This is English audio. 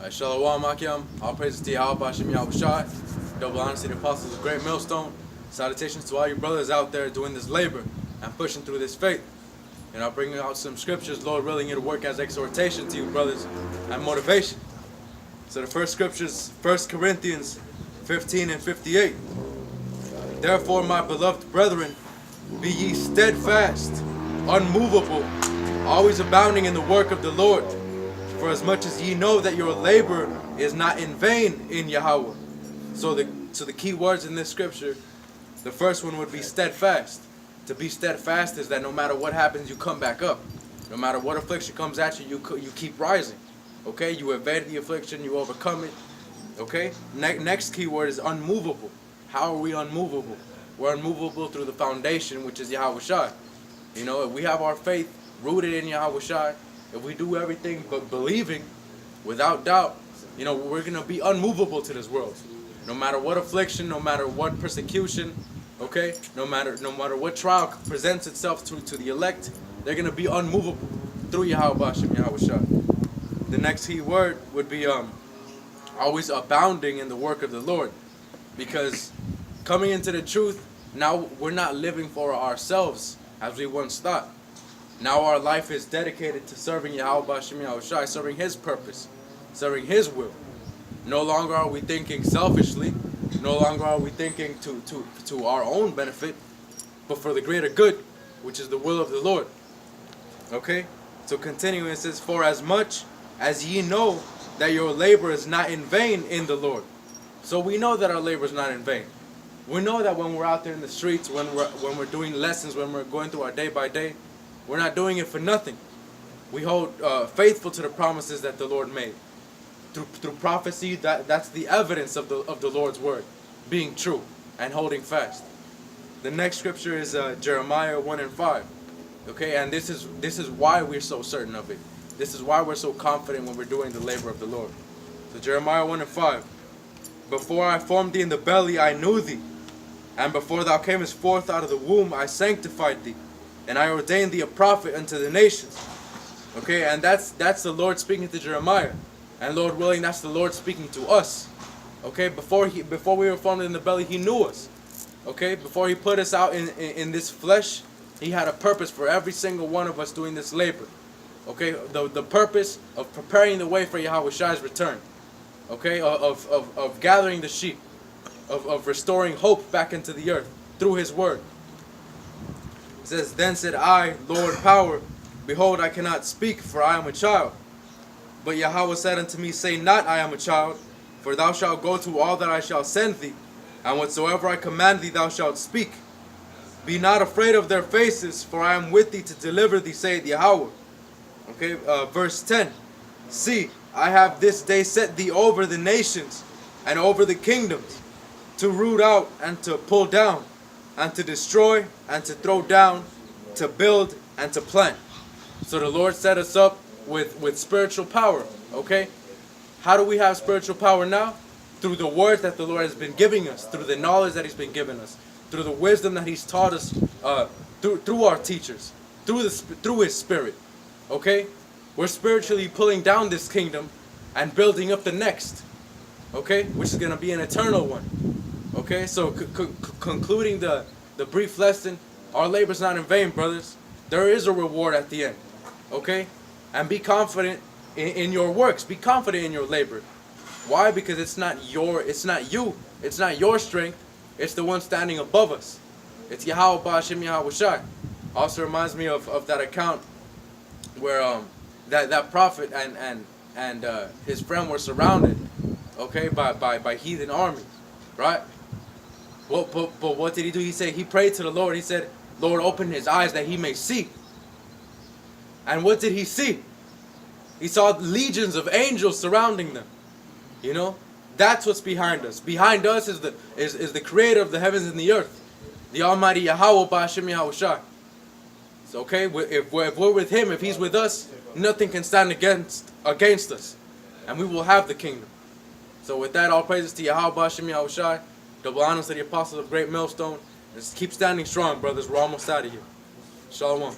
Shalom Akim, all praises to Yahweh Hashem Yahweh Shai, double honors to the apostles of Great Millstone. Salutations to all you brothers out there doing this labor and pushing through this faith. And I'll bring out some scriptures, Lord willing, it'll work as exhortation to you brothers and motivation. So the first scripture is 1 Corinthians 15 and 58. Therefore, my beloved brethren, be ye steadfast, unmovable, always abounding in the work of the Lord. For as much as ye know that your labor is not in vain in Yahweh. So the key words in this scripture, the first one would be steadfast. To be steadfast is that no matter what happens, you come back up. No matter what affliction comes at you, you keep rising. Okay, you evade the affliction, you overcome it. Okay, next key word is unmovable. How are we unmovable? We're unmovable through the foundation, which is Yahweh Shai. You know, if we have our faith rooted in Yahweh Shai, if we do everything but believing, without doubt, you know, we're going to be unmovable to this world. No matter what affliction, no matter what persecution, okay, no matter what trial presents itself to the elect, they're going to be unmovable through Yahweh Hashem Yahweh Shai. The next key word would be always abounding in the work of the Lord. Because coming into the truth, now we're not living for ourselves as we once thought. Now our life is dedicated to serving Yahweh Hashem Yahweh Shai, serving His purpose, serving His will. No longer are we thinking selfishly. No longer are we thinking to our own benefit, but for the greater good, which is the will of the Lord. Okay? So continuing, it says, for as much as ye know that your labor is not in vain in the Lord. So we know that our labor is not in vain. We know that when we're out there in the streets, when we're doing lessons, when we're going through our day by day, we're not doing it for nothing. We hold faithful to the promises that the Lord made. Through prophecy, that's the evidence of the Lord's word being true and holding fast. The next scripture is Jeremiah 1 and 5. Okay, and this is why we're so certain of it. This is why we're so confident when we're doing the labor of the Lord. So Jeremiah 1 and 5. Before I formed thee in the belly, I knew thee. And before thou camest forth out of the womb, I sanctified thee. And I ordained thee a prophet unto the nations. Okay, and that's the Lord speaking to Jeremiah. And Lord willing, that's the Lord speaking to us. Okay, before we were formed in the belly, He knew us. Okay, before He put us out in this flesh, He had a purpose for every single one of us doing this labor. Okay, the purpose of preparing the way for Yahweh Shai's return. Okay, of gathering the sheep, of restoring hope back into the earth through His word. It says, then said I, Lord power, behold, I cannot speak, for I am a child. But Yahweh said unto me, say not, I am a child, for thou shalt go to all that I shall send thee, and whatsoever I command thee thou shalt speak. Be not afraid of their faces, for I am with thee to deliver thee, saith Yahweh. Okay, verse 10. See, I have this day set thee over the nations, and over the kingdoms, to root out, and to pull down, and to destroy, and to throw down, to build, and to plant. So the Lord set us up with spiritual power, okay? How do we have spiritual power now? Through the words that the Lord has been giving us, through the knowledge that He's been giving us, through the wisdom that He's taught us, through our teachers, through His Spirit, okay? We're spiritually pulling down this kingdom and building up the next, okay? Which is going to be an eternal one, okay? So concluding the brief lesson, our labor is not in vain, brothers. There is a reward at the end, okay? And be confident in your works. Be confident in your labor. Why? Because it's not you. It's not your strength. It's the one standing above us. It's Yahweh Hashem Yahweh Shai. Also reminds me of that account where that prophet and his friend were surrounded, okay, by heathen armies, right? But what did he do? He said he prayed to the Lord. He said, Lord, open his eyes that he may see. And what did he see? He saw legions of angels surrounding them. You know, that's what's behind us. Behind us is the Creator of the heavens and the earth, the Almighty Yahweh Hashem Yahweh Shai. So okay, if we're with Him, if He's with us, nothing can stand against us, and we will have the kingdom. So with that, all praises to Yahweh Hashem Yahweh Shai. Double honors to the apostles of Great Millstone. Just keep standing strong, brothers. We're almost out of here. Shalom.